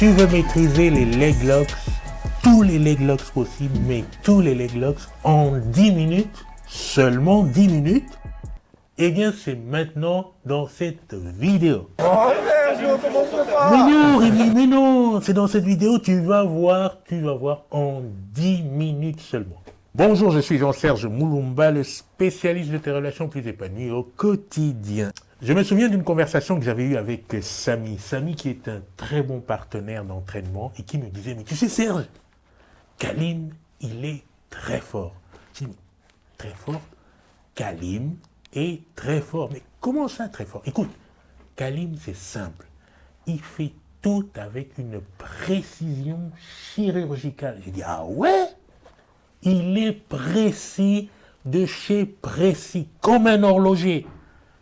Tu veux maîtriser les leg locks, tous les leg locks possibles, mais tous les leg locks en 10 minutes, seulement 10 minutes, eh bien c'est maintenant dans cette vidéo. Mais non Rémi, mais non, c'est dans cette vidéo, tu vas voir en 10 minutes seulement. Bonjour, je suis Jean-Serge Moulumba, le spécialiste de tes relations plus épanouies au quotidien. Je me souviens d'une conversation que j'avais eue avec Samy. Samy qui est un très bon partenaire d'entraînement et qui me disait, mais tu sais Serge, Kalim, il est très fort. Je dis, très fort? Kalim est très fort. Mais comment ça très fort? Écoute, Kalim c'est simple. Il fait tout avec une précision chirurgicale. J'ai dit, ah ouais? Il est précis de chez précis, comme un horloger.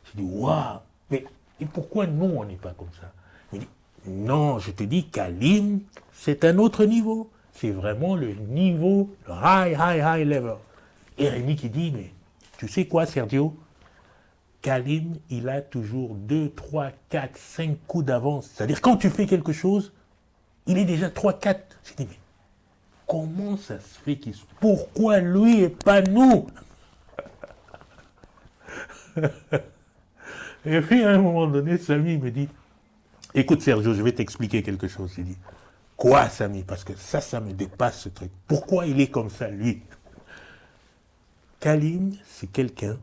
Je dis, waouh, mais et pourquoi nous, on n'est pas comme ça? Il dit, non, je te dis, Kalim, c'est un autre niveau. C'est vraiment le niveau, le high level. Et Rémi qui dit, mais tu sais quoi, Sergio? Kalim, il a toujours 2, 3, 4, 5 coups d'avance. C'est-à-dire, quand tu fais quelque chose, il est déjà 3, 4. Je dis, mais comment ça se fait qu'il... Pourquoi lui et pas nous? Et puis, à un moment donné, Samy me dit, écoute Sergio, je vais t'expliquer quelque chose. Il dit, quoi Samy? Parce que ça me dépasse ce truc. Pourquoi il est comme ça, lui? Kalim, c'est quelqu'un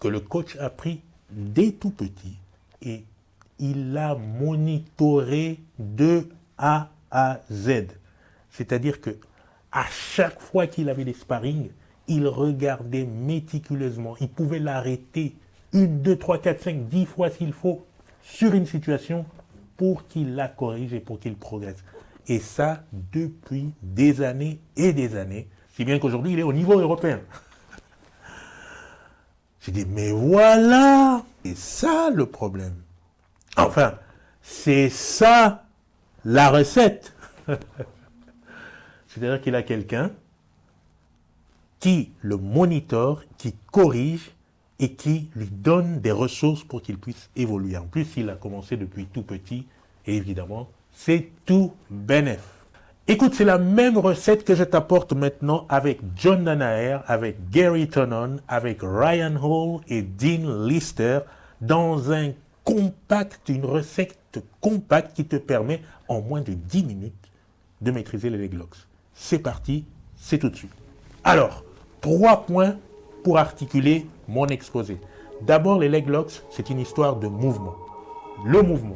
que le coach a pris dès tout petit et il l'a monitoré de A à Z. C'est-à-dire que à chaque fois qu'il avait des sparring, il regardait méticuleusement. Il pouvait l'arrêter 1, 2, 3, 4, 5, 10 fois s'il faut sur une situation pour qu'il la corrige et pour qu'il progresse. Et ça depuis des années et des années, si bien qu'aujourd'hui il est au niveau européen. J'ai dit, mais voilà, c'est ça le problème. Enfin, c'est ça la recette. C'est-à-dire qu'il a quelqu'un qui le monitore, qui corrige et qui lui donne des ressources pour qu'il puisse évoluer. En plus, il a commencé depuis tout petit et évidemment, c'est tout bénef. Écoute, c'est la même recette que je t'apporte maintenant avec John Danaher, avec Gary Tonon, avec Ryan Hall et Dean Lister dans un compact, une recette compacte qui te permet en moins de 10 minutes de maîtriser les leg locks. C'est parti, c'est tout de suite. Alors, 3 points pour articuler mon exposé. D'abord, les leg locks, c'est une histoire de mouvement. Le mouvement.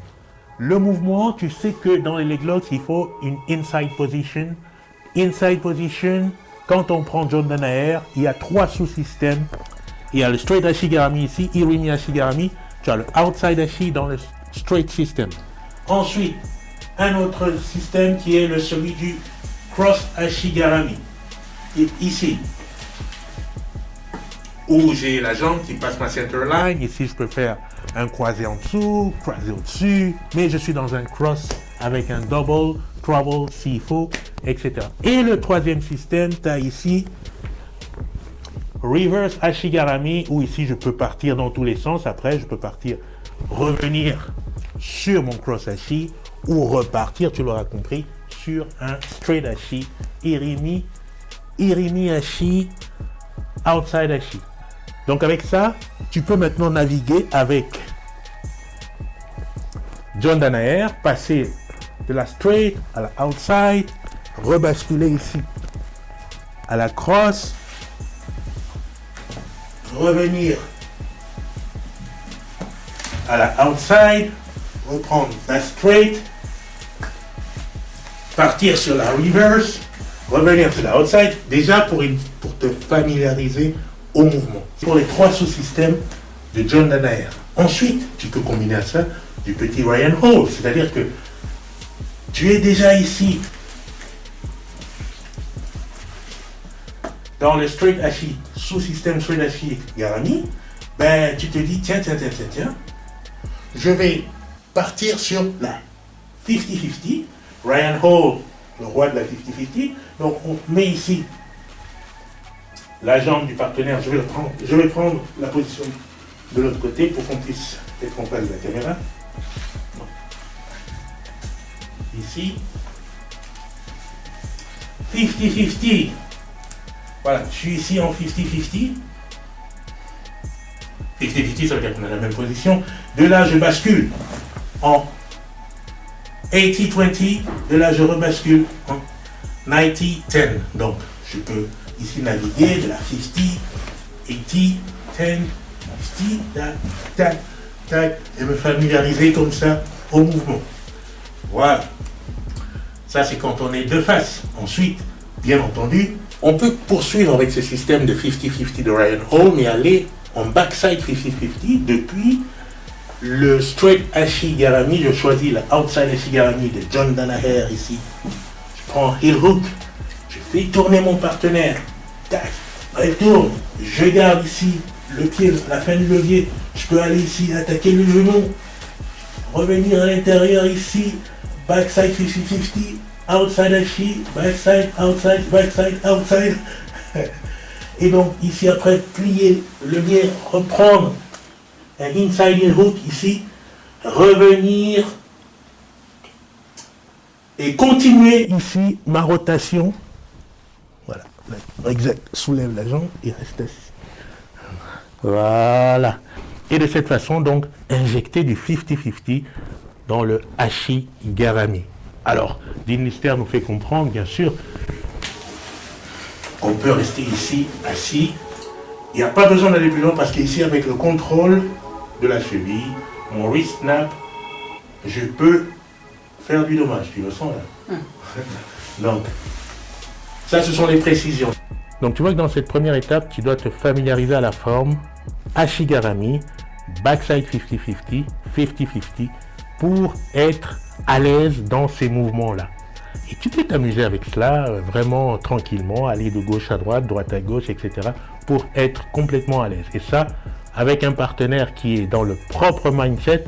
Le mouvement, tu sais que dans les leg locks, il faut une inside position. Inside position, quand on prend John Danaher, il y a 3 sous-systèmes. Il y a le straight Ashigarami ici, Irimi Ashigarami. Tu as le outside Ashi dans le straight system. Ensuite, un autre système qui est celui du cross Ashigarami. Et ici, où j'ai la jambe qui passe ma center line. Ici, je peux faire un croisé en dessous, croisé au-dessus. Mais je suis dans un cross avec un double, treble s'il faut, etc. Et le troisième système, tu as ici reverse Ashigarami, où ici, je peux partir dans tous les sens. Après, je peux revenir sur mon cross Ashi ou repartir, tu l'auras compris, sur un straight Ashi, Irimi Ashi, outside Ashi. Donc avec ça, tu peux maintenant naviguer avec John Danaher, passer de la straight à la outside, rebasculer ici à la cross, revenir à la outside, reprendre la straight, partir sur la reverse, revenir sur la outside, déjà pour te familiariser au mouvement. C'est pour les 3 sous-systèmes de John Danaher. Ensuite, tu peux combiner à ça du petit Ryan Hall, c'est-à-dire que tu es déjà ici dans le straight Ashi, sous-système straight Ashi Garami, ben tu te dis tiens, je vais partir sur la 50-50, Ryan Hall, le roi de la 50-50, donc on met ici la jambe du partenaire, je vais prendre la position de l'autre côté pour qu'on puisse être en face de la caméra. ici. 50-50. Voilà, je suis ici en 50-50. 50-50, ça veut dire qu'on a la même position. De là, je bascule en 80-20. De là, je rebascule en 90-10. Donc, je peux ici naviguer de la 50, 80, 10, 50, tac, tac, tac, et me familiariser comme ça au mouvement. Voilà. Ça, c'est quand on est de face. Ensuite, bien entendu, on peut poursuivre avec ce système de 50-50 de Ryan Hall, mais aller en backside 50-50 depuis le straight Ashigarami. Je choisis le outside Ashigarami de John Danaher ici. Je prends heel hook, je fais tourner mon partenaire. Tac, elle tourne. Je garde ici le pied, la fin du levier. Je peux aller ici attaquer le genou. Revenir à l'intérieur ici. Backside 50-50, outside Ashi, backside, outside, backside, outside. Et donc ici après plier le levier, reprendre un inside in hook ici, revenir et continuer ici ma rotation. Voilà, exact, soulève la jambe et reste assis. Voilà. Et de cette façon donc injecter du 50-50 dans le Ashigarami. Alors, Dean Lister nous fait comprendre, bien sûr, qu'on peut rester ici, assis. Il n'y a pas besoin d'aller plus loin parce qu'ici, avec le contrôle de la cheville, mon wrist snap, je peux faire du dommage. Tu le sens là? Donc, ça, ce sont les précisions. Donc, tu vois que dans cette première étape, tu dois te familiariser à la forme Ashigarami, backside 50-50, 50-50, pour être à l'aise dans ces mouvements-là. Et tu peux t'amuser avec cela vraiment tranquillement, aller de gauche à droite à gauche, etc. pour être complètement à l'aise. Et ça, avec un partenaire qui est dans le propre mindset,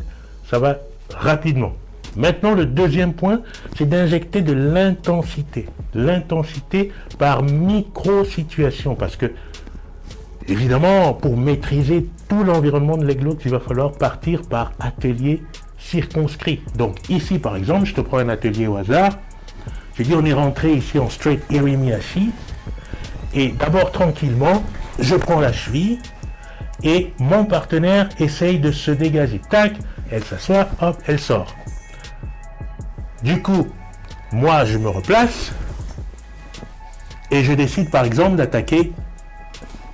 ça va rapidement. Maintenant, le deuxième point, c'est d'injecter de l'intensité. L'intensité par micro-situation. Parce que, évidemment, pour maîtriser tout l'environnement de l'Eglox, il va falloir partir par atelier circonscrit. Donc ici par exemple, je te prends un atelier au hasard. Je dis on est rentré ici en straight Irimiashi et d'abord tranquillement, je prends la cheville et mon partenaire essaye de se dégager. Tac, elle s'assoit, hop, elle sort. Du coup, moi je me replace et je décide par exemple d'attaquer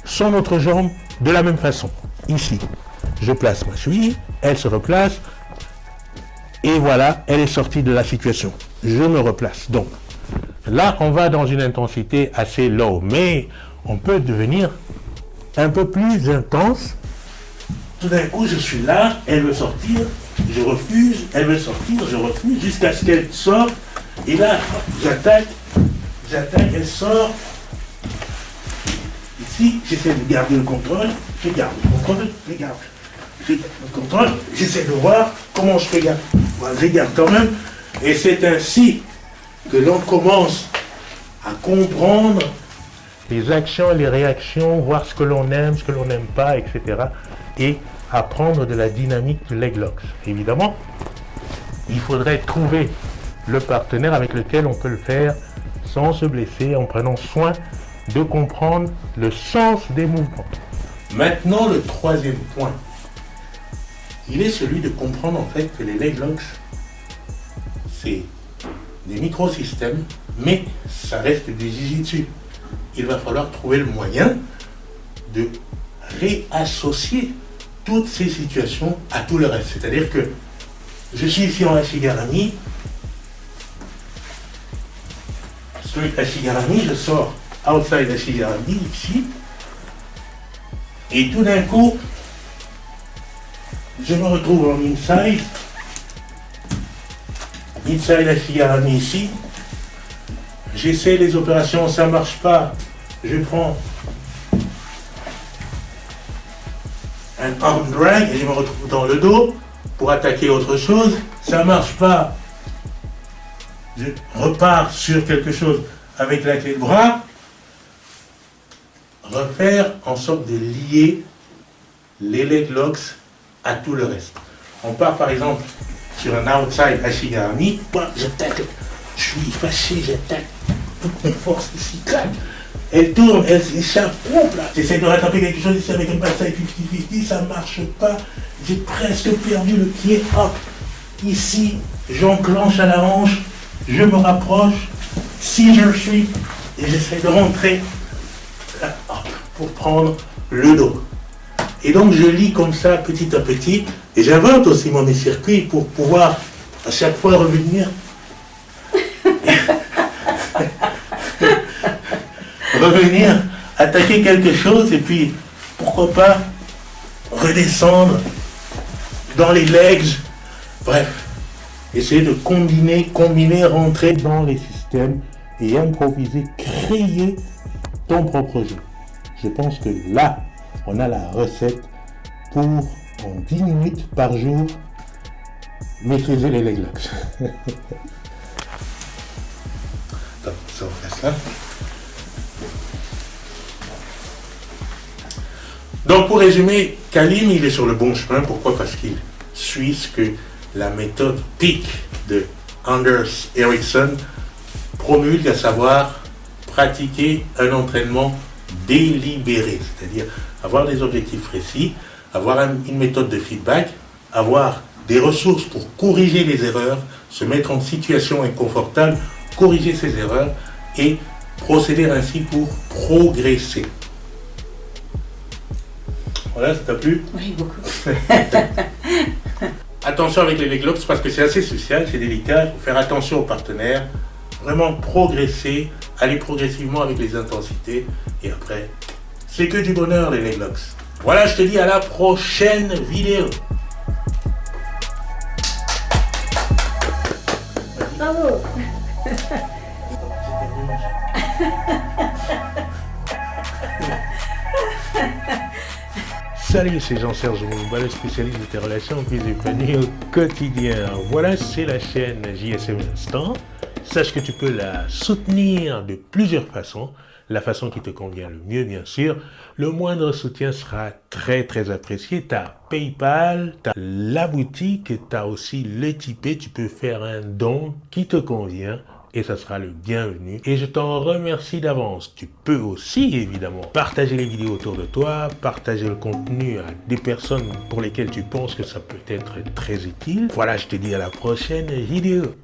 son autre jambe de la même façon. Ici, je place ma cheville, elle se replace. Et voilà, elle est sortie de la situation. Je me replace. Donc, là, on va dans une intensité assez low. Mais on peut devenir un peu plus intense. Tout d'un coup, je suis là, elle veut sortir, je refuse, elle veut sortir, je refuse, jusqu'à ce qu'elle sorte. Et là, j'attaque, elle sort. Ici, j'essaie de garder le contrôle, je garde le contrôle, je garde. Le contrôle, j'essaie de voir comment je fais garde. Voilà, je garde quand même. Et c'est ainsi que l'on commence à comprendre les actions et les réactions, voir ce que l'on aime, ce que l'on n'aime pas, etc. Et apprendre de la dynamique du leg locks. Évidemment, il faudrait trouver le partenaire avec lequel on peut le faire sans se blesser, en prenant soin de comprendre le sens des mouvements. Maintenant, le troisième point. Il est celui de comprendre en fait que les leg locks, c'est des microsystèmes, mais ça reste du jiu-jitsu. Il va falloir trouver le moyen de réassocier toutes ces situations à tout le reste. C'est-à-dire que je suis ici en Ashigarami, straight Ashigarami, je sors outside Ashigarami ici, et tout d'un coup, je me retrouve en inside Ashigarami ici. J'essaie les opérations, ça ne marche pas. Je prends un arm drag et je me retrouve dans le dos pour attaquer autre chose. Ça ne marche pas. Je repars sur quelque chose avec la clé de bras. Refaire en sorte de lier les leg locks à tout le reste. On part par exemple sur un outside Ashigami, j'attaque, je suis fâché, j'attaque, toutes mes forces ici, clac. Elle tourne, elle s'échappe, hop là. J'essaie de rattraper quelque chose ici avec un backside 50-50, ça marche pas. J'ai presque perdu le pied, hop. Ici, j'enclenche à la hanche, je me rapproche, scissor sweep, et j'essaie de rentrer là, hop, pour prendre le dos. Et donc je lis comme ça petit à petit, et j'invente aussi mon circuit pour pouvoir à chaque fois revenir. Revenir, attaquer quelque chose, et puis pourquoi pas redescendre dans les legs. Bref, essayer de combiner, rentrer dans les systèmes et improviser, créer ton propre jeu. Je pense que là, on a la recette pour, en 10 minutes par jour, maîtriser les leg locks. Attends, ça on fait ça. Donc pour résumer, Kalim, il est sur le bon chemin. Pourquoi? Parce qu'il suit ce que la méthode PEAK de Anders Ericsson promulgue, à savoir pratiquer un entraînement délibéré, c'est-à-dire avoir des objectifs précis, avoir une méthode de feedback, avoir des ressources pour corriger les erreurs, se mettre en situation inconfortable, corriger ses erreurs et procéder ainsi pour progresser. Voilà, ça t'a plu? Oui, beaucoup. Attention avec les leg locks parce que c'est assez social, c'est délicat, il faut faire attention aux partenaires, vraiment progresser, aller progressivement avec les intensités, et après, c'est que du bonheur les leg locks. Voilà, je te dis à la prochaine vidéo. Bravo. Salut, c'est Jean-Serge Moumba, le spécialiste de tes relations plus épanouies au quotidien. Voilà, c'est la chaîne JSM Instant. Sache que tu peux la soutenir de plusieurs façons. La façon qui te convient le mieux, bien sûr. Le moindre soutien sera très très apprécié. Tu as PayPal, tu as la boutique, tu as aussi le Tipeee. Tu peux faire un don qui te convient et ça sera le bienvenu. Et je t'en remercie d'avance. Tu peux aussi, évidemment, partager les vidéos autour de toi, partager le contenu à des personnes pour lesquelles tu penses que ça peut être très utile. Voilà, je te dis à la prochaine vidéo.